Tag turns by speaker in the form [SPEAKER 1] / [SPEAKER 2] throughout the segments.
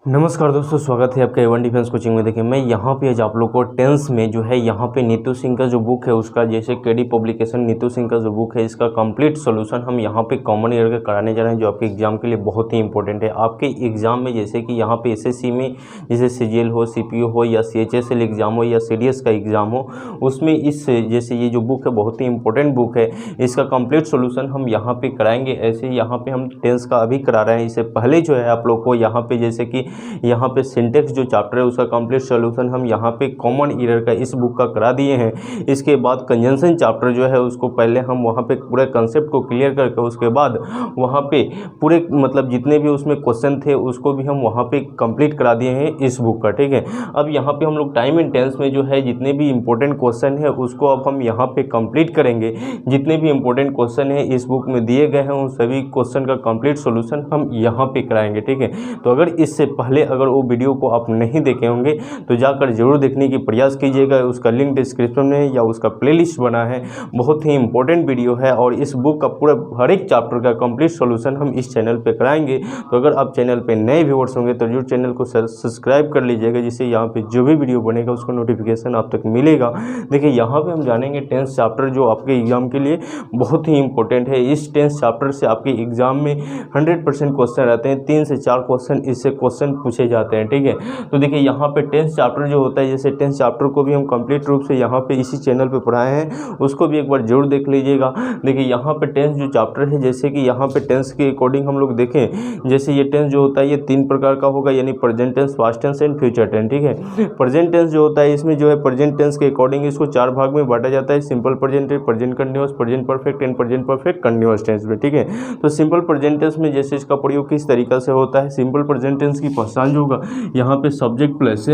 [SPEAKER 1] नमस्कार दोस्तों, स्वागत है आपका A1 डिफेंस कोचिंग में। देखिए मैं यहाँ पे आज आप लोग को टेंस में जो है यहाँ पे नीतू सिंह का जो बुक है उसका, जैसे केडी पब्लिकेशन नीतू सिंह का जो बुक है इसका कंप्लीट सॉल्यूशन हम यहाँ पे कॉमन ईयर का कराने जा रहे हैं, जो आपके एग्जाम के लिए बहुत ही इंपॉर्टेंट है। आपके एग्जाम में जैसे कि यहाँ पे SSC में जैसे CGL हो, CPO हो या CHSL एग्जाम हो या CDS का एग्जाम हो, उसमें इस जैसे ये जो बुक है बहुत ही इंपॉर्टेंट बुक है, इसका कंप्लीट सोल्यूशन हम यहाँ पे कराएंगे। ऐसे यहाँ पे हम टेंस का अभी करा रहे हैं। इससे पहले जो है आप लोग को यहाँ पे जैसे कि यहाँ पे सिंटेक्स जो चैप्टर है उसका कंप्लीट सॉल्यूशन हम यहाँ पे कॉमन ईयर का इस बुक का करा दिए हैं। इसके बाद कंजंक्शन चैप्टर जो है उसको पहले हम वहाँ पे पूरे कंसेप्ट को क्लियर करके उसके बाद वहाँ पे पूरे मतलब जितने भी उसमें क्वेश्चन थे उसको भी हम वहाँ पे कंप्लीट करा दिए हैं इस बुक का, ठीक है। अब यहाँ पे हम लोग टाइम एंड टेंस में जो है जितने भी इंपॉर्टेंट क्वेश्चन है उसको अब हम यहाँ पे कंप्लीट करेंगे। जितने भी इंपॉर्टेंट क्वेश्चन है इस बुक में दिए गए हैं उन सभी क्वेश्चन का कंप्लीट सॉल्यूशन हम यहाँ पे कराएंगे, ठीक है। तो अगर इससे पहले अगर वो वीडियो को आप नहीं देखे होंगे तो जाकर जरूर देखने की प्रयास कीजिएगा। उसका लिंक डिस्क्रिप्शन में या उसका प्लेलिस्ट बना है, बहुत ही इंपॉर्टेंट वीडियो है और इस बुक का पूरा हर एक चैप्टर का कंप्लीट सॉल्यूशन हम इस चैनल पे कराएंगे। तो अगर आप चैनल पे नए व्यूअर्स होंगे तो जरूर चैनल को सब्सक्राइब कर लीजिएगा, जिससे यहाँ पे जो भी वीडियो बनेगा उसका नोटिफिकेशन आप तक मिलेगा। देखिए यहाँ पे हम जानेंगे टेंथ चैप्टर जो आपके एग्जाम के लिए बहुत ही इंपॉर्टेंट है। इस टेंथ चैप्टर से आपके एग्जाम में 100% क्वेश्चन रहते हैं, 3 से 4 क्वेश्चन इससे क्वेश्चन पूछे जाते हैं, ठीक है। तो देखिए यहाँ पे टेंथ चैप्टर जो होता है, जैसे टेंथ चैप्टर को भी हम कंप्लीट रूप से यहाँ पे इसी चैनल पे पढ़ाए हैं, उसको भी एक बार जरूर देख लीजिएगा। देखिए यहाँ पे टेंथ जो चैप्टर है, जैसे कि यहाँ पे टेंस के अकॉर्डिंग हम लोग देखें, जैसे ये टेंस जो होता है ये 3 प्रकार का होगा, यानी present tense, past tense and future tense, ठीक है। प्रेजेंट टेंस जो होता है इसमें जो है प्रेजेंट टेंस के अकॉर्डिंग इसको 4 भाग में बांटा जाता है, simple present, present continuous, present perfect and present perfect continuous tense में, ठीक है। तो सिंपल प्रेजेंट टेंस में जैसे इसका प्रयोग किस तरीका से होता है, सिंपल प्रेजेंट टेंस की पहचान जो होगा यहाँ पे सब्जेक्ट प्लस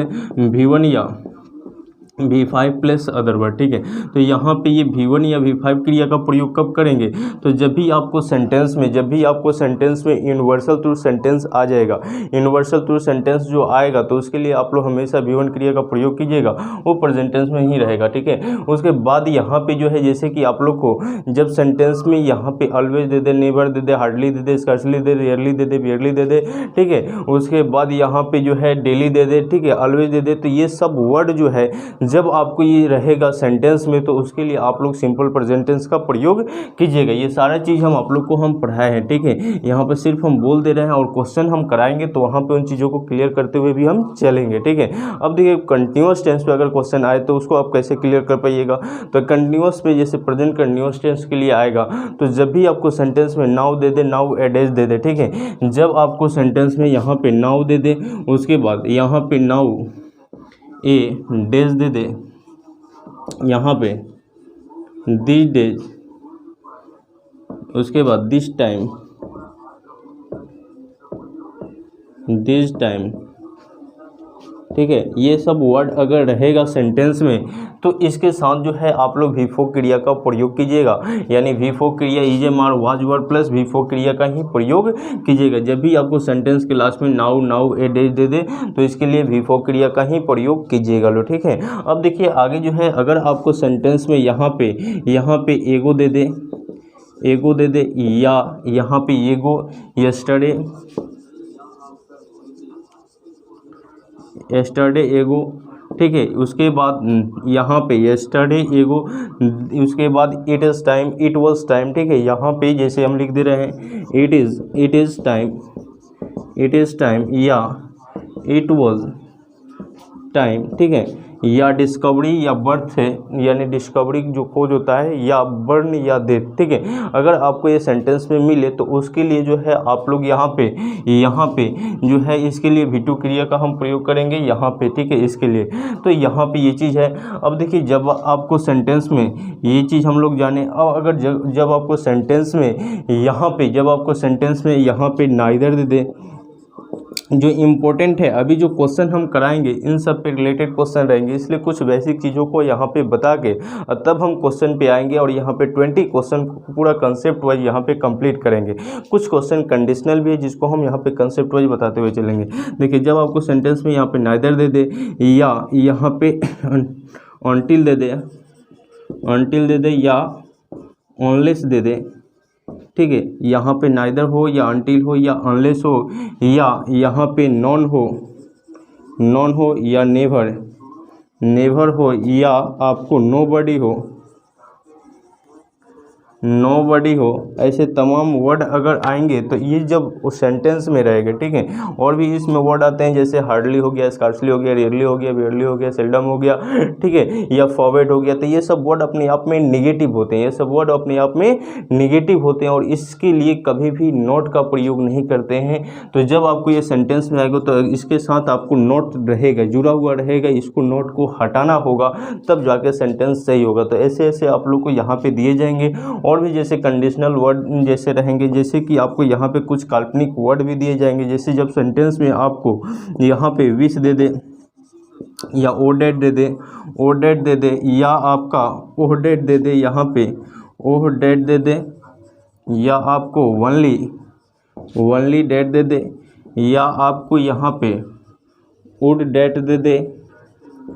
[SPEAKER 1] V1 या V5 प्लस अदर वर्ड, ठीक है। तो यहाँ पे ये V1 या V5 क्रिया का प्रयोग कब करेंगे, तो जब भी आपको सेंटेंस में यूनिवर्सल ट्रूथ सेंटेंस आ जाएगा। यूनिवर्सल ट्रूथ सेंटेंस जो आएगा तो उसके लिए आप लोग हमेशा V1 क्रिया का प्रयोग कीजिएगा, वो प्रेजेंट टेंस में ही रहेगा, ठीक है। उसके बाद यहाँ पे जो है जैसे कि आप लोग को जब सेंटेंस में यहाँ पे ऑलवेज दे दे, नेवर दे दे, हार्डली दे दे, स्कर्सली दे दे, रेयरली दे दे, बियरली दे दे, ठीक है। उसके बाद यहाँ पे जो है डेली दे दे, ठीक है, ऑलवेज दे दे। तो ये सब वर्ड जो है जब आपको ये रहेगा सेंटेंस में तो उसके लिए आप लोग सिंपल प्रेजेंट टेंस का प्रयोग कीजिएगा। ये सारा चीज़ हम आप लोग को हम पढ़ाए हैं, ठीक है। यहाँ पे सिर्फ हम बोल दे रहे हैं और क्वेश्चन हम कराएंगे, तो वहाँ पे उन चीज़ों को क्लियर करते हुए भी हम चलेंगे, ठीक है। अब देखिए कंटिन्यूअस टेंस पे अगर क्वेश्चन आए तो उसको आप कैसे क्लियर कर पाइएगा, तो कंटिन्यूअस पे जैसे प्रेजेंट कंटिन्यूअस टेंस के लिए आएगा तो जब भी आपको सेंटेंस में नाउ दे दे, नाउ ए डेज दे दे, ठीक है। जब आपको सेंटेंस में यहाँ पे नाउ दे दे, उसके बाद यहाँ पे नाउ ए डेज दे दे, यहाँ पे दिस डेज, उसके बाद दिस टाइम, ठीक है। ये सब वर्ड अगर रहेगा सेंटेंस में तो इसके साथ जो है आप लोग V4 क्रिया का प्रयोग कीजिएगा, यानी V4 क्रिया EJMR was word plus V4 क्रिया का ही प्रयोग कीजिएगा। जब भी आपको सेंटेंस के लास्ट में नाउ ए डेज दे दे तो इसके लिए V4 क्रिया का ही प्रयोग कीजिएगा लो, ठीक है। अब देखिए आगे जो है अगर आपको सेंटेंस में यहाँ पे एगो दे दे या यहाँ पे एगो यस्टरडे एगो, ठीक है। उसके बाद यहाँ पे यस्टरडे एगो, उसके बाद it is time, it was time, ठीक है। यहाँ पे जैसे हम लिख दे रहे हैं इट इज़ टाइम या इट वाज टाइम, ठीक है। या डिस्कवरी या बर्थ है, यानी डिस्कवरी जो खोज होता है, या बर्न या डेथ, ठीक है। अगर आपको ये सेंटेंस में मिले तो उसके लिए जो है आप लोग यहाँ पे जो है इसके लिए V2 क्रिया का हम प्रयोग करेंगे यहाँ पे, ठीक है, इसके लिए। तो यहाँ पे ये चीज़ है। अब देखिए जब आपको सेंटेंस में ये चीज़ हम लोग जाने, अब अगर जब आपको सेंटेंस में यहाँ पे नाइदर दे दे, जो इम्पोर्टेंट है अभी जो क्वेश्चन हम कराएंगे इन सब पे रिलेटेड क्वेश्चन रहेंगे, इसलिए कुछ बेसिक चीज़ों को यहाँ पे बता के तब हम क्वेश्चन पे आएंगे और यहाँ पे 20 क्वेश्चन पूरा कंसेप्ट वाइज यहाँ पे कंप्लीट करेंगे। कुछ क्वेश्चन कंडीशनल भी है जिसको हम यहाँ पे कंसेप्ट वाइज बताते हुए चलेंगे। देखिए जब आपको सेंटेंस में यहाँ पे नाइदर दे दे या यहाँ पे अनटिल दे दे या ऑनलेस दे दे, ठीक है, यहाँ पे नाइदर हो या अनटिल हो या अनलेस हो या यहाँ पे नॉन हो या नेवर हो या आपको नोबडी हो, ऐसे तमाम वर्ड अगर आएंगे तो ये जब उस सेंटेंस में रहेगा, ठीक है। और भी इसमें वर्ड आते हैं जैसे हार्डली हो गया, स्कार्सली हो गया, रेयरली हो गया, बेयरली हो गया, सेल्डम हो गया, ठीक है, या फॉरवर्ड हो गया। तो ये सब वर्ड अपने आप में निगेटिव होते हैं, ये सब वर्ड अपने आप में निगेटिव होते हैं और इसके लिए कभी भी नॉट का प्रयोग नहीं करते हैं। तो जब आपको ये सेंटेंस में आएगा तो इसके साथ आपको नॉट रहेगा, जुड़ा हुआ रहेगा, इसको नॉट को हटाना होगा, तब जाके सेंटेंस सही होगा। तो ऐसे ऐसे आप लोग को यहाँ पे दिए जाएंगे। और भी जैसे कंडीशनल वर्ड जैसे रहेंगे, जैसे कि आपको यहाँ पे कुछ काल्पनिक वर्ड भी दिए जाएंगे। जैसे जब सेंटेंस में आपको यहाँ पे विश दे दे या ओडेड दे दे या आपका ओडेड दे दे, यहाँ पे ओडेड दे दे या आपको वनली डेट दे दे या आपको यहाँ पे वुड डेट दे दे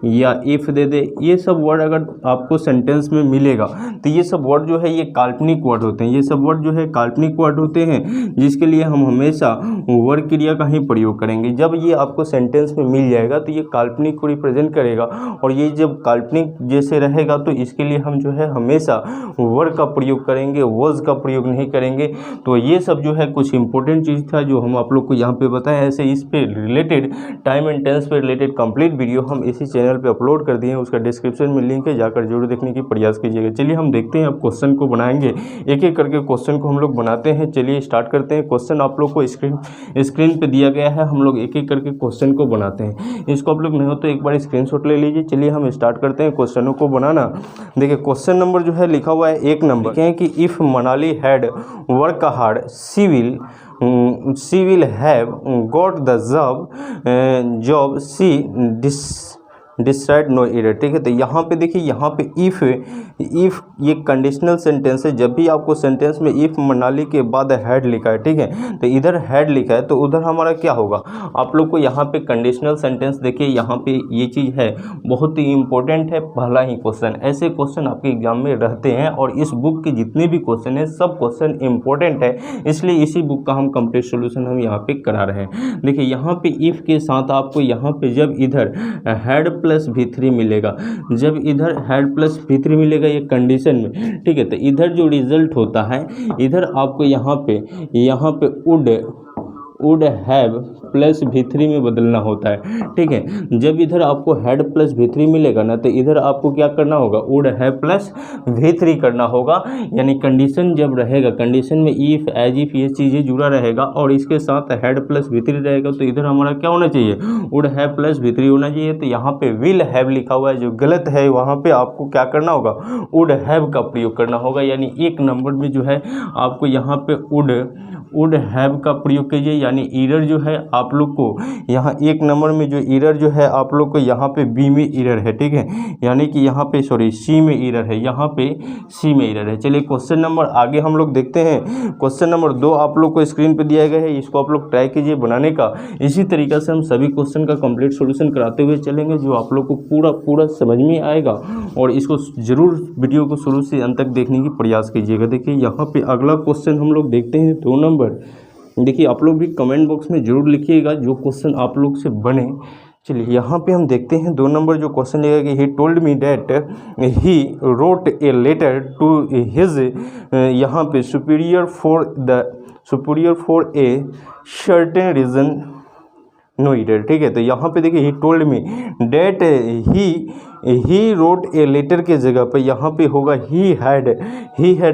[SPEAKER 1] या इफ़ दे दे, ये सब वर्ड अगर आपको सेंटेंस में मिलेगा तो ये सब वर्ड जो है ये काल्पनिक वर्ड होते हैं। ये सब वर्ड जो है काल्पनिक वर्ड होते हैं, जिसके लिए हम हमेशा वर्ग क्रिया का ही प्रयोग करेंगे। जब ये आपको सेंटेंस में मिल जाएगा तो ये काल्पनिक को रिप्रेजेंट करेगा, और ये जब काल्पनिक जैसे रहेगा तो इसके लिए हम जो है हमेशा वर्ग का प्रयोग करेंगे, वॉज का प्रयोग नहीं करेंगे। तो ये सब जो है कुछ इंपॉर्टेंट चीज़ था जो हम आप लोग को यहाँ पे बताया। ऐसे इस पे रिलेटेड टाइम एंड टेंस पे रिलेटेड कंप्लीट वीडियो हम इसी चैनल पे अपलोड कर दिए हैं, उसका डिस्क्रिप्शन में लिंक है, जाकर जरूर देखने की प्रयास कीजिएगा। चलिए हम देखते हैं, अब क्वेश्चन को बनाएंगे, एक एक करके क्वेश्चन को हम लोग बनाते हैं। चलिए स्टार्ट करते हैं। क्वेश्चन आप लोग को स्क्रीन पे दिया गया है, हम लोग एक एक करके क्वेश्चन को बनाते हैं। इसको आप लोग नहीं हो तो एक बार स्क्रीनशॉट ले लीजिए। चलिए हम स्टार्ट करते हैं क्वेश्चनों को बनाना। देखिए क्वेश्चन नंबर जो है लिखा हुआ है 1 नंबर, क्या है कि if Manali had work hard she will have got the job she decide no error, ठीक है। तो यहाँ पे देखिए, यहाँ पे इफ़ ये कंडीशनल सेंटेंस है। जब भी आपको सेंटेंस में इफ़ मनाली के बाद हैड लिखा है, ठीक है, तो इधर हैड लिखा है तो उधर हमारा क्या होगा। आप लोग को यहाँ पे कंडीशनल सेंटेंस देखिए, यहाँ पे ये चीज़ है, बहुत ही इंपॉर्टेंट है, पहला ही क्वेश्चन। ऐसे क्वेश्चन आपके एग्जाम में रहते हैं और इस बुक के जितने भी क्वेश्चन हैं सब क्वेश्चन इंपॉर्टेंट है, इसलिए इसी बुक का हम कंप्लीट सोल्यूशन हम यहाँ पे करा रहे हैं। देखिए यहाँ पे इफ़ के साथ आपको यहाँ पे जब इधर हैड प्लस V3 मिलेगा, जब इधर हैड प्लस V3 मिलेगा ये कंडीशन में, ठीक है, तो इधर जो रिजल्ट होता है, इधर आपको यहाँ पे वुड हैव प्लस V3 में बदलना होता है, ठीक है। जब इधर आपको हैड प्लस V3 मिलेगा ना, तो इधर आपको क्या करना होगा, वुड हैव प्लस V3 करना होगा। यानी कंडीशन जब रहेगा, कंडीशन में इफ़ एज इफ ये चीज़ें जुड़ा रहेगा और इसके साथ हैड प्लस V3 रहेगा, तो इधर हमारा क्या होना चाहिए, वुड हैव प्लस V3 होना चाहिए। तो यहाँ पे विल हैव लिखा हुआ है जो गलत है, वहाँ पे आपको क्या करना होगा, वुड हैव का प्रयोग करना होगा। यानी 1 नंबर में जो है आपको यहाँ पे वुड हैव का प्रयोग कीजिए। यानी एरर जो है आप लोग को यहाँ 1 नंबर में जो एरर जो है आप लोग को यहाँ पे बी में एरर है, ठीक है, यानी कि यहाँ पे सी में एरर है, यहाँ पे सी में एरर है। चलिए क्वेश्चन नंबर आगे हम लोग देखते हैं। क्वेश्चन नंबर 2 आप लोग को स्क्रीन पे दिया गया है, इसको आप लोग ट्राई कीजिए बनाने का। इसी तरीके से हम सभी क्वेश्चन का कंप्लीट सॉल्यूशन कराते हुए चलेंगे, जो आप लोग को पूरा समझ में आएगा, और इसको जरूर वीडियो को शुरू से अंत तक देखने की प्रयास कीजिएगा। देखिए यहाँ पे अगला क्वेश्चन हम लोग देखते हैं 2 नंबर। देखिए आप लोग भी कमेंट बॉक्स में जरूर लिखिएगा जो क्वेश्चन आप लोग से बने। चलिए यहाँ पे हम देखते हैं 2 नंबर जो क्वेश्चन लिखा कि he told me that he wrote a letter to his यहाँ पे superior for a certain reason no error, ठीक है। तो यहाँ पे देखिए he told me that he wrote a letter के जगह पे यहाँ पे होगा he had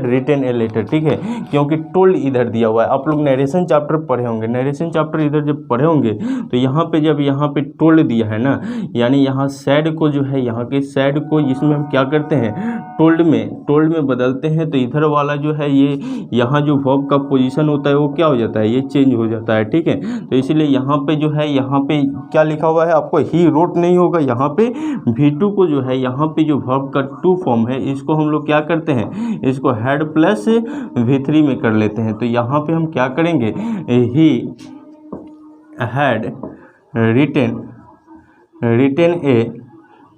[SPEAKER 1] written a letter, ठीक है, क्योंकि टोल्ड इधर दिया हुआ है। आप लोग नरेशन चैप्टर पढ़े होंगे, नरेशन चैप्टर इधर जब पढ़े होंगे तो यहाँ पे जब यहाँ पे टोल्ड दिया है ना, यानी यहाँ सैड को जो है, यहाँ के सैड को जिसमें हम क्या करते हैं, टोल्ड में बदलते हैं, तो इधर वाला जो है ये यहाँ जो वर्ब का पोजीशन होता है वो क्या हो जाता है, ये चेंज हो जाता है, ठीक है। तो इसीलिए यहाँ पे जो है, यहाँ पे क्या लिखा हुआ है आपको, ही रोट नहीं होगा, यहाँ पे V2 को जो है, यहाँ पे जो वर्ब का 2 फॉर्म है इसको हम लोग क्या करते हैं, इसको हैड प्लस V3 में कर लेते हैं। तो यहाँ पे हम क्या करेंगे, ही हैड रिटन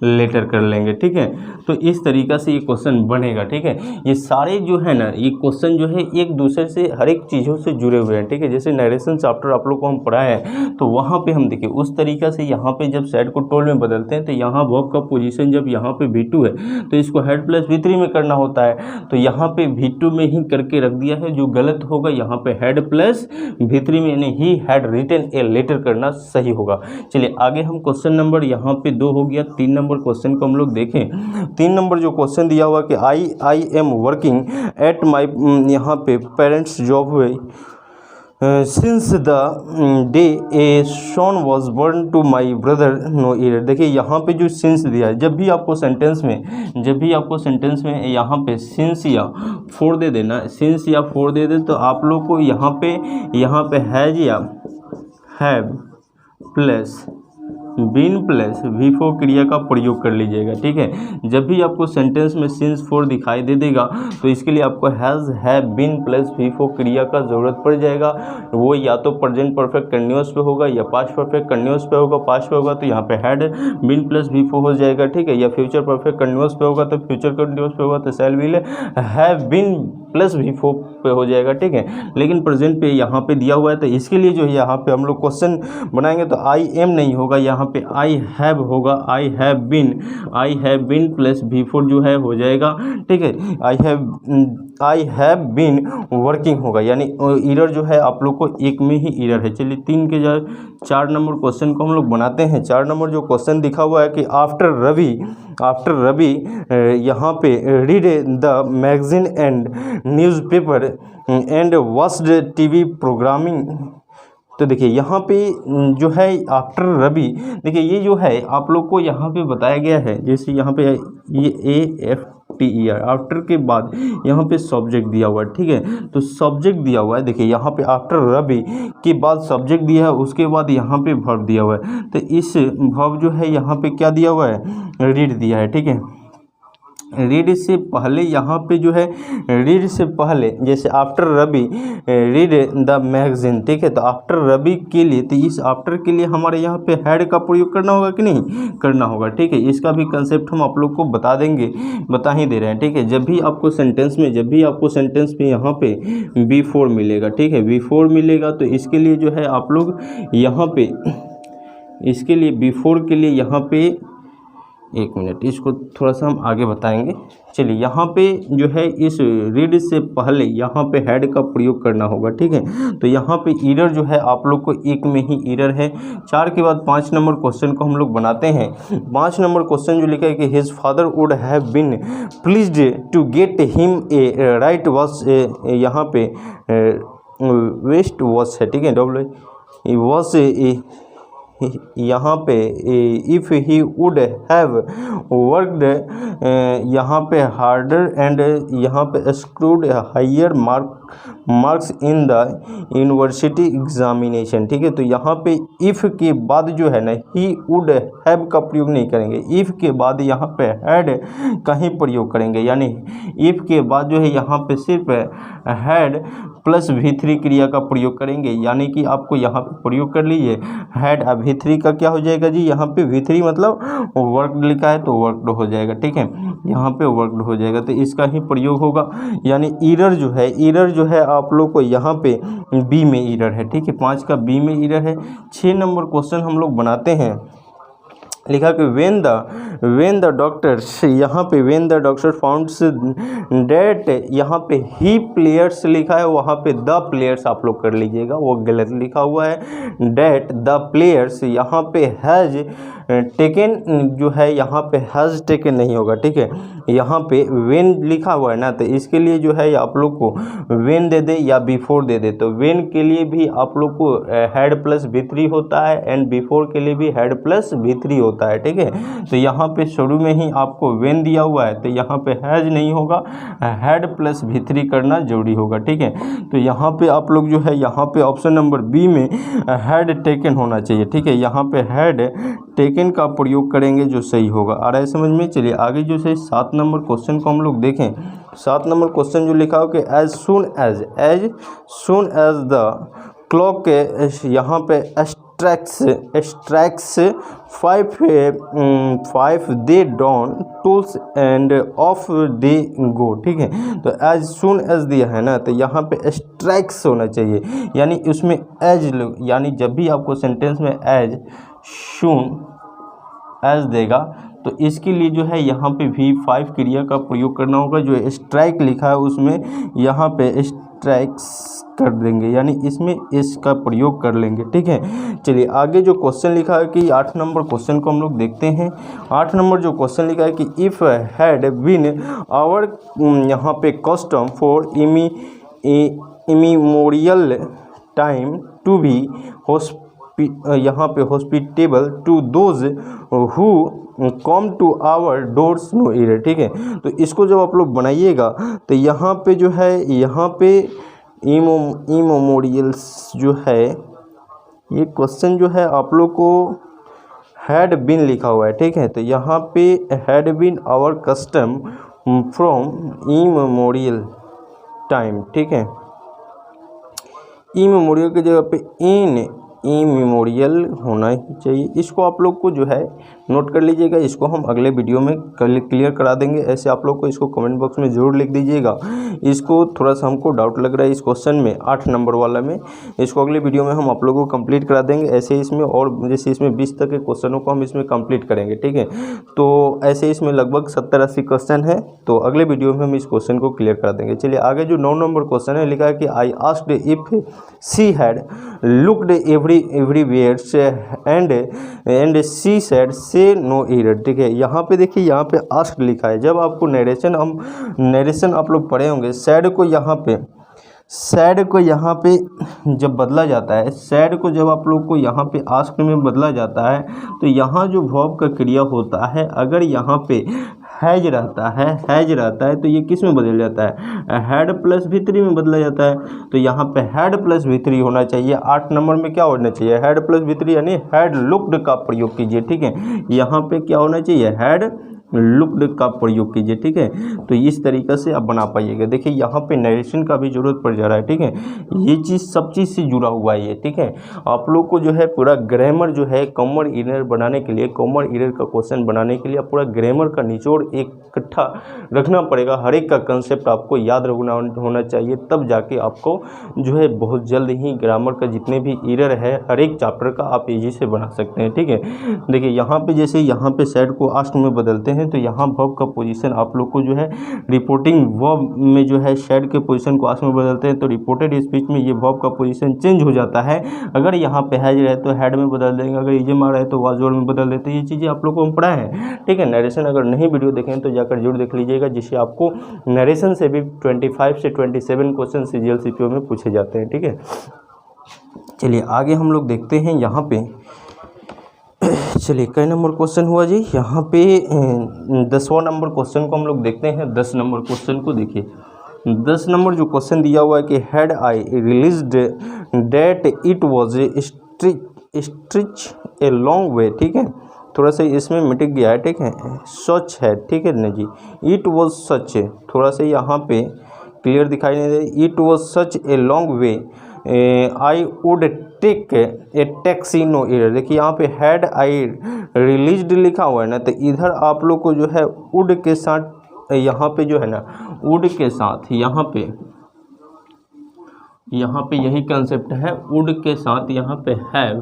[SPEAKER 1] लेटर कर लेंगे। ठीक है, तो इस तरीक़ा से ये क्वेश्चन बनेगा। ठीक है, ये सारे जो है ना ये क्वेश्चन जो है एक दूसरे से हर एक चीज़ों से जुड़े हुए हैं। ठीक है, जैसे नरेशन चैप्टर आप लोग को हम पढ़ाए हैं तो वहाँ पे हम देखिए उस तरीक़ा से यहाँ पे जब सेट को टोल में बदलते हैं तो यहाँ वर्ब का पोजीशन जब यहाँ पे V2 है तो इसको हेड प्लस V3 में करना होता है, तो यहाँ पे V2 में ही करके रख दिया है। जो गलत होगा यहाँ पे हेड प्लस V3 में, यानी he had written a letter करना सही होगा। चलिए आगे हम क्वेश्चन नंबर यहाँ पे 2 हो गया, 3 नंबर क्वेश्चन को हम लोग देखें। 3 नंबर जो क्वेश्चन दिया हुआ कि I am working at my यहाँ पे पेरेंट्स जॉब हुए since the day a son was born to my brother no error. देखिए यहाँ पे जो सिंस दिया है, जब भी आपको सेंटेंस में यहाँ पे सिंस या फोर दे देना, सिंस या फोर दे दे तो आप लोग को यहाँ पे हैज या have plus been plus V4 क्रिया का प्रयोग कर लीजिएगा। ठीक है, जब भी आपको सेंटेंस में सिंस 4 दिखाई दे देगा तो इसके लिए आपको has have been plus V4 क्रिया का ज़रूरत पड़ जाएगा। वो या तो प्रेजेंट परफेक्ट कंटिन्यूअस पे होगा या पास्ट परफेक्ट कंटिन्यूअस पे होगा। पास्ट पे होगा तो यहाँ पे हैड बीन प्लस V4 हो जाएगा। ठीक है, या फ्यूचर परफेक्ट कंटिन्यूअस पे होगा तो फ्यूचर कंटिन्यूअस पे होगा तो shall will have been plus V4 पे हो जाएगा। ठीक है, लेकिन प्रेजेंट पे यहाँ पे दिया हुआ है तो इसके लिए जो है यहाँ पे हम लोग क्वेश्चन बनाएंगे तो आई एम नहीं होगा, यहाँ पे आई हैव होगा। आई हैव बीन प्लस V4 जो है हो जाएगा। ठीक है, आई हैव बीन वर्किंग होगा, यानी ईरर जो है आप लोग को एक में ही ईरर है। चलिए 3 के 4 नंबर क्वेश्चन को हम लोग बनाते हैं। 4 नंबर जो क्वेश्चन दिखा हुआ है कि आफ्टर रवि यहाँ पे read the magazine and newspaper and watched TV programming. तो देखिए यहाँ पे जो है आफ्टर रवि, देखिए ये जो है आप लोग को यहाँ पे बताया गया है, जैसे यहाँ पे ये AFTER आफ्टर के बाद यहाँ पे सब्जेक्ट दिया हुआ है। ठीक है, तो सब्जेक्ट दिया हुआ है, देखिए यहाँ पे आफ्टर रवि के बाद सब्जेक्ट दिया है, उसके बाद यहाँ पे वर्ब दिया हुआ है। तो इस वर्ब जो है यहाँ पे क्या दिया हुआ है, रीड दिया है। ठीक है, रीड से पहले यहाँ पे जो है रीड से पहले जैसे after Ravi read the magazine. ठीक है, तो आफ्टर रवि के लिए, तो इस आफ्टर के लिए हमारे यहाँ पे हैड का प्रयोग करना होगा कि नहीं करना होगा। ठीक है, इसका भी कंसेप्ट हम आप लोग को बता ही दे रहे हैं। ठीक है, जब भी आपको सेंटेंस में यहाँ पे V4 मिलेगा, ठीक है V4 मिलेगा तो इसके लिए जो है आप लोग यहाँ पे इसके लिए V4 के लिए यहाँ पे एक मिनट, इसको थोड़ा सा हम आगे बताएंगे। चलिए यहाँ पे जो है इस रीड से पहले यहाँ पे हेड का प्रयोग करना होगा। ठीक है, तो यहाँ पे ईरर जो है आप लोग को एक में ही ईरर है। 4 के बाद 5 नंबर क्वेश्चन को हम लोग बनाते हैं। 5 नंबर क्वेश्चन जो लिखा है कि his father would have been pleased to get him a right watch, यहाँ पे वेस्ट वॉच है। ठीक है, वॉच यहाँ पे if he would have worked यहाँ पे हार्डर एंड यहाँ पे scored higher marks in the university examination. ठीक है, तो यहाँ पे इफ़ के बाद जो है ना ही वुड हैव का प्रयोग नहीं करेंगे, इफ़ के बाद यहाँ पे हैड का ही प्रयोग करेंगे। यानी इफ़ के बाद जो है यहाँ पे सिर्फ हैड प्लस V3 क्रिया का प्रयोग करेंगे। यानी कि आपको यहाँ पे प्रयोग कर लीजिए हैड V3 का क्या हो जाएगा जी, यहाँ पे V3 मतलब वर्कड लिखा है तो वर्कड हो जाएगा। ठीक है, यहाँ पे वर्कड हो जाएगा तो इसका ही प्रयोग होगा। यानी ईरर जो है आप लोग को यहाँ पे बी में ईरर है। ठीक है, 5 का बी में ईरर है। 6 नंबर क्वेश्चन हम लोग बनाते हैं। लिखा कि वेन द डॉक्टर्स, यहाँ पे when the doctor founds that, यहाँ पे ही प्लेयर्स लिखा है, वहाँ पे द प्लेयर्स आप लोग कर लीजिएगा, वो गलत लिखा हुआ है। डेट द प्लेयर्स, यहाँ पे हैज टेकन जो है यहाँ पे हैज़ टेकन नहीं होगा। ठीक है, यहाँ पे वेन लिखा हुआ है ना, तो इसके लिए जो है आप लोग को वेन दे दे या बिफोर दे दे। तो वेन के लिए भी आप लोग को हैड प्लस V3 होता है एंड बिफोर के लिए भी हैड प्लस V3 होता है। ठीक है, तो यहाँ पे शुरू में ही आपको वेन दिया हुआ है तो यहाँ पे हैज नहीं होगा, हैड प्लस V3 करना जरूरी होगा। ठीक है, तो यहाँ पे आप लोग जो है यहाँ पे ऑप्शन नंबर बी में हैड टेकन होना चाहिए। ठीक है, यहाँ पे हैड टेकन का प्रयोग करेंगे जो सही होगा। आ रहा है समझ में। चलिए आगे जो है 7 नंबर क्वेश्चन को हम लोग देखें। 7 नंबर क्वेश्चन जो लिखा हो कि as soon as the clock, यहाँ पे extracts five they don tools and off they go। ठीक है, तो as soon as दिया है ना, तो यहाँ पे extracts होना चाहिए, यानी उसमें as, यानी जब भी आपको सेंटेंस में as soon as देगा तो इसके लिए जो है यहाँ पे V5 क्रिया का प्रयोग करना होगा। जो स्ट्राइक लिखा है उसमें यहाँ पे स्ट्राइक्स कर देंगे, यानी इसमें इसका प्रयोग कर लेंगे। ठीक है, चलिए आगे जो क्वेश्चन लिखा है कि 8 नंबर क्वेश्चन को हम लोग देखते हैं। 8 नंबर जो क्वेश्चन लिखा है कि इफ़ हैड बीन आवर यहाँ पे custom for immemorial time to be यहाँ पे hospitable to those who come to our doors no error. ठीक है, तो इसको जब आप लोग बनाइएगा तो यहाँ पे जो है, यहाँ पे इमोमोरियल्स जो है, ये क्वेश्चन जो है आप लोग को हैड बीन लिखा हुआ है। ठीक है, तो यहाँ पे had been our custom from immemorial time. ठीक है, इमोमोरियल की जगह पे इन इमेमोरियल होना ही चाहिए। इसको आप लोग को जो है नोट कर लीजिएगा, इसको हम अगले वीडियो में क्लियर करा देंगे। ऐसे आप लोग को इसको कमेंट बॉक्स में ज़रूर लिख दीजिएगा। इसको थोड़ा सा हमको डाउट लग रहा है इस क्वेश्चन में, 8 नंबर वाला में। इसको अगले वीडियो में हम आप लोगों को कंप्लीट करा देंगे। ऐसे इसमें और जैसे इसमें 20 तक के क्वेश्चनों को हम इसमें कंप्लीट करेंगे। ठीक है, तो ऐसे इसमें लगभग 70-80 क्वेश्चन है, तो अगले वीडियो में हम इस क्वेश्चन को क्लियर करा देंगे। चलिए आगे जो 9 नंबर क्वेश्चन है, लिखा है कि I asked if she had looked everywhere and she said से नो एरर। ठीक है, यहाँ पे देखिए, यहाँ पे आस्क्ड लिखा है। जब आपको नरेशन आप लोग पढ़े होंगे, सैड को यहाँ पे जब बदला जाता है, सैड को जब आप लोग को यहाँ पे आस्क्ड में बदला जाता है, तो यहाँ जो वर्ब का क्रिया होता है, अगर यहाँ पे हैज रहता है तो ये किस में बदल जाता है, हैड प्लस V3 में बदला जाता है। तो यहाँ पे हैड प्लस V3 होना चाहिए। 8 नंबर में क्या होना चाहिए, हैड प्लस V3, यानी हैड लुक्ड का प्रयोग कीजिए। ठीक है, यहाँ पे क्या होना चाहिए, हैड लुक्ड का प्रयोग कीजिए। ठीक है, तो इस तरीक़े से आप बना पाइएगा। देखिए यहाँ पे नरेशन का भी जरूरत पड़ जा रहा है। ठीक है, ये चीज़ सब चीज़ से जुड़ा हुआ है ये। ठीक है, आप लोग को जो है पूरा ग्रामर जो है कॉमन एरर बनाने के लिए, कॉमन एरर का क्वेश्चन बनाने के लिए पूरा ग्रामर का निचोड़ इकट्ठा रखना पड़ेगा। हर एक का कंसेप्ट आपको याद रखना होना चाहिए, तब जाके आपको जो है बहुत जल्द ही ग्रामर का जितने भी एरर है हर एक चैप्टर का आप ईजी से बना सकते हैं। ठीक है, देखिए यहाँ पे जैसे यहाँ पे सैड को आस्क्ड में बदलते हैं, तो यहाँ वर्ब का पोजीशन आप लोग को जो है रिपोर्टिंग वर्ब में जो है सैड के पोजीशन को आस्क्ड में बदलते हैं, तो रिपोर्टेड स्पीच में ये वर्ब का पोजीशन चेंज हो जाता है। अगर यहाँ पे हैज रहे तो हैड में बदल देंगे, अगर इजम आ रहा है तो वाज वर में बदल देते हैं। ये चीज़ें आप लोग को हम पढ़ा है। ठीक है, नरेशन अगर नहीं वीडियो देखें तो जाकर जरूर देख लीजिएगा, जिससे आपको नरेशन से भी 25 से 27 क्वेश्चन CGL CPO में पूछे जाते हैं। ठीक है, चलिए आगे हम लोग देखते हैं। यहाँ पे चलिए कई नंबर क्वेश्चन हुआ जी, यहाँ पे 10वां नंबर क्वेश्चन को हम लोग देखते हैं। 10 नंबर क्वेश्चन को देखिए, 10 नंबर जो क्वेश्चन दिया हुआ है कि had I released date it was stretch a long way. ठीक है, थोड़ा सा इसमें मिट गया है। ठीक है, सच है। ठीक है ना जी, इट वॉज सच, थोड़ा सा यहाँ पे क्लियर दिखाई नहीं दे, it was such a long way I would take a taxi no error. देखिए यहाँ पे हैड आई रिलीज्ड लिखा हुआ है ना, तो इधर आप लोग को जो है वुड के साथ, यहाँ पे जो है ना वुड के साथ, यहाँ पे यही कंसेप्ट है, वुड के साथ यहाँ पे हैव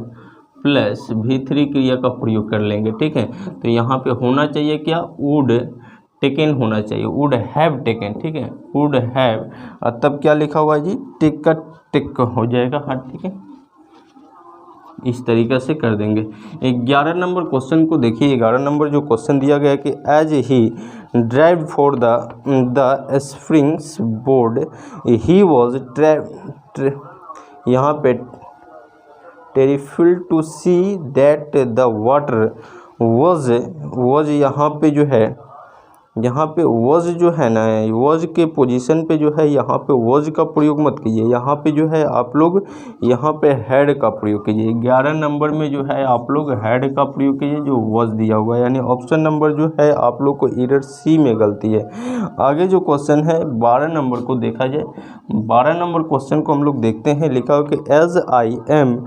[SPEAKER 1] प्लस V3 क्रिया का प्रयोग कर लेंगे। ठीक है, तो यहाँ पे होना चाहिए क्या, वुड टेकन होना चाहिए, वुड हैव टेकन। ठीक है, वुड हैव, तब क्या लिखा हुआ है जी, टेक का टेक हो जाएगा। हाँ ठीक है, इस तरीक़े से कर देंगे। 11 नंबर क्वेश्चन को देखिए। 11 नंबर जो क्वेश्चन दिया गया है कि as he drove for the springs board he was यहाँ पे terrified to see that the water was यहाँ पे जो है यहाँ पे वॉज जो है ना, वॉज के पोजीशन पे जो है यहाँ पे वॉज का प्रयोग मत कीजिए, यहाँ पे जो है आप लोग यहाँ पे हैड का प्रयोग कीजिए। 11 नंबर में जो है आप लोग हैड का प्रयोग कीजिए जो वॉज दिया हुआ है, यानी ऑप्शन नंबर जो है आप लोग को एरर सी में गलती है। आगे जो क्वेश्चन है 12 नंबर को देखा जाए, 12 नंबर क्वेश्चन को हम लोग देखते हैं। लिखा हो कि एज आई एम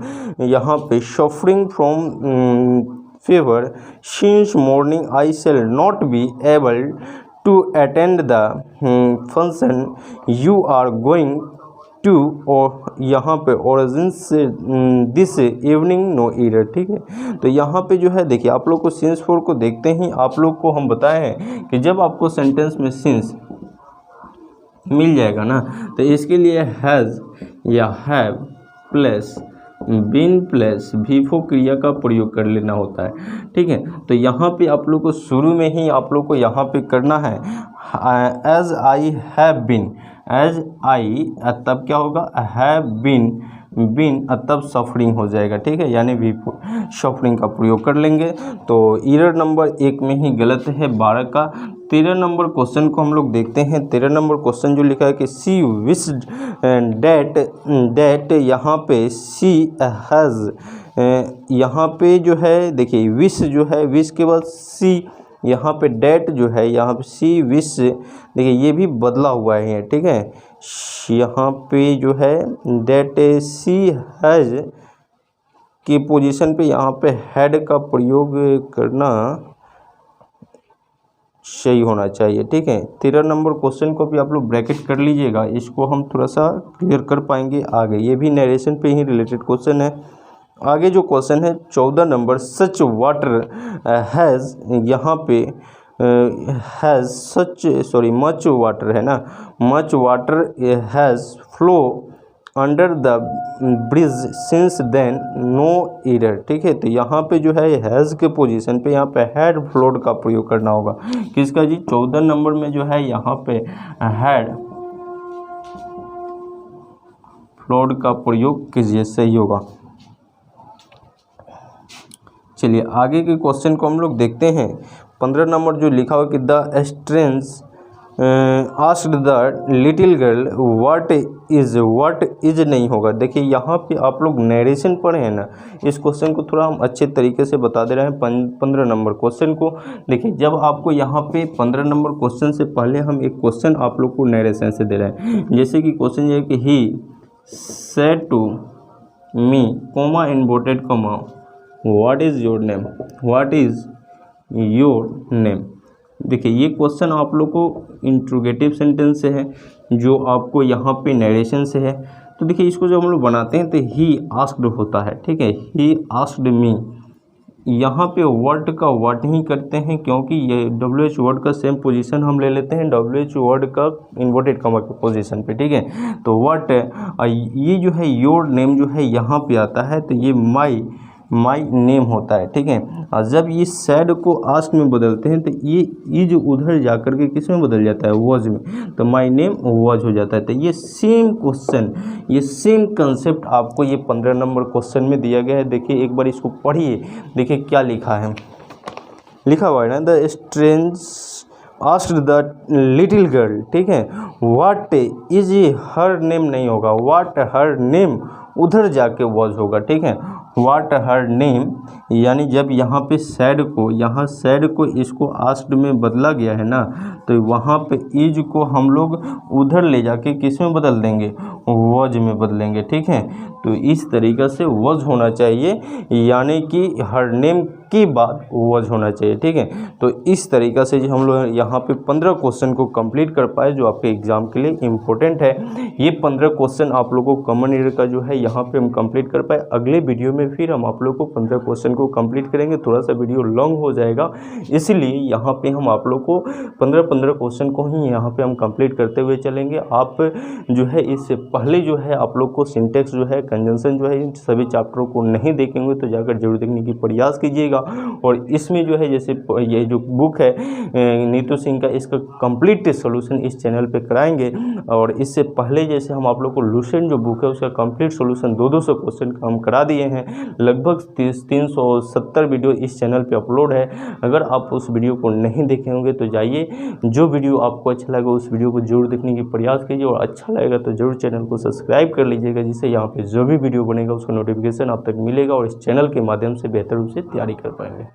[SPEAKER 1] यहाँ पे suffering from fever since morning I shall not be able to attend the function you are going to, और यहाँ पे origins this evening no error। ठीक है, तो यहाँ पे जो है देखिए आप लोग को सिंस 4 को देखते ही आप लोग को हम बताए हैं कि जब आपको सेंटेंस में सिंस मिल जाएगा ना, तो इसके लिए हैज़ या have plus been plus V4 क्रिया का प्रयोग कर लेना होता है। ठीक है, तो यहाँ पे आप लोग को शुरू में ही आप लोग को यहाँ पे करना है as I have been, as I तब क्या होगा हैव बीन तब सफरिंग हो जाएगा। ठीक है, यानी V4 सफरिंग का प्रयोग कर लेंगे। तो एरर नंबर 1 में ही गलत है 12 का। 13 नंबर क्वेश्चन को हम लोग देखते हैं। 13 नंबर क्वेश्चन जो लिखा है कि सी विश्ड डैट यहाँ पे सी हैज़, यहाँ पे जो है देखिए विश जो है, विश के बाद सी, यहाँ पे डैट जो है यहाँ पे सी विश, देखिए ये भी बदला हुआ है। ठीक है, यहाँ पे जो है डैट सी हैज़ की पोजीशन पे यहाँ पे हैड का प्रयोग करना सही होना चाहिए। ठीक है, 13 नंबर क्वेश्चन को भी आप लोग ब्रैकेट कर लीजिएगा, इसको हम थोड़ा सा क्लियर कर पाएंगे आगे। ये भी नरेशन पे ही रिलेटेड क्वेश्चन है। आगे जो क्वेश्चन है 14 नंबर सच वाटर हैज़, यहाँ पे हैज़ सच मच वाटर है ना, much water has flow under the bridge since then no error. ठीक है, तो यहाँ पे जो है हैज़ के पोजीशन पे यहाँ पे हैड फ्लोड का प्रयोग करना होगा। किसका जी? 14 नंबर में जो है यहाँ पे हैड फ्लोड का प्रयोग कीजिए, सही होगा। चलिए आगे के क्वेश्चन को हम लोग देखते हैं। 15 नंबर जो लिखा हुआ कि the strange asked the little girl what is नहीं होगा। देखिए यहाँ पे आप लोग नरेशन पढ़े हैं ना, इस क्वेश्चन को थोड़ा हम अच्छे तरीके से बता दे रहे हैं। 15 नंबर क्वेश्चन को देखिए, जब आपको यहाँ पे 15 नंबर क्वेश्चन से पहले हम एक क्वेश्चन आप लोग को नरेशन से दे रहे हैं। जैसे कि क्वेश्चन ये है कि he said to me comma inverted comma what is your name, what is your name. देखिए ये क्वेश्चन आप लोग को इंट्रोगेटिव सेंटेंस से है, जो आपको यहाँ पे नरेशन से है। तो देखिए इसको जब हम लोग बनाते हैं तो ही आस्क्ड होता है। ठीक है, ही आस्क्ड मी, यहाँ पे वर्ड का वर्ड ही करते हैं क्योंकि ये WH वर्ड का सेम पोजीशन हम ले लेते हैं WH वर्ड का इन्वर्टेड कॉमा के पोजीशन पे। ठीक है, तो व्हाट ये जो है योर नेम जो है यहाँ पे आता है, तो ये माई नेम होता है। ठीक है, और जब ये सैड को आस्क में बदलते हैं तो ये जो उधर जा कर के किस में बदल जाता है, वॉज में, तो माई नेम वॉज हो जाता है। तो ये सेम क्वेश्चन, ये सेम कंसेप्ट आपको ये 15 नंबर क्वेश्चन में दिया गया है। देखिए एक बार इसको पढ़िए, देखिए क्या लिखा है। लिखा हुआ है ना, the strange asked the little girl. ठीक है, व्हाट इज हर नेम नहीं होगा, व्हाट हर नेम उधर जाके वॉज होगा। ठीक है, व्हाट हर नेम, यानी जब यहाँ पे सैड को, यहाँ सैड को इसको आस्क्ड में बदला गया है ना, तो वहाँ पे इज को हम लोग उधर ले जाके किस में बदल देंगे, वॉज में बदलेंगे। ठीक है, तो इस तरीक़ा से वॉज होना चाहिए, यानी कि हर नेम की बात वॉज होना चाहिए। ठीक है, तो इस तरीक़ा से जो हम लोग यहाँ पे 15 क्वेश्चन को कंप्लीट कर पाए, जो आपके एग्ज़ाम के लिए इम्पोर्टेंट है। ये 15 क्वेश्चन आप लोगों को कॉमन एरर का जो है यहाँ पे हम कंप्लीट कर पाए। अगले वीडियो में फिर हम आप लोग को 15 क्वेश्चन को कंप्लीट करेंगे। थोड़ा सा वीडियो लॉन्ग हो जाएगा, इसलिए यहाँ पे हम आप लोग को 15 क्वेश्चन को ही यहाँ पे हम कंप्लीट करते हुए चलेंगे। आप जो है इससे पहले जो है आप लोग को सिंटेक्स जो है, कंजंक्शन जो है, इन सभी चैप्टरों को नहीं देखेंगे तो जाकर जरूर देखने की प्रयास कीजिएगा। और इसमें जो है जैसे ये जो बुक है नीतू सिंह का, इसका कंप्लीट सोल्यूशन इस चैनल पे कराएंगे। और इससे पहले जैसे हम आप लोग को लुसेंट जो बुक है उसका कंप्लीट सोल्यूशन 200 क्वेश्चन का हम करा दिए हैं। लगभग 370 वीडियो इस चैनल पे अपलोड है। अगर आप उस वीडियो को नहीं देखे होंगे तो जाइए, जो वीडियो आपको अच्छा लगा उस वीडियो को जरूर देखने की प्रयास कीजिए, और अच्छा लगेगा तो जरूर चैनल को सब्सक्राइब कर लीजिएगा, जिससे यहाँ पे जो भी वीडियो बनेगा उसका नोटिफिकेशन आप तक मिलेगा और इस चैनल के माध्यम से बेहतर रूप से तैयारी कर पाएंगे।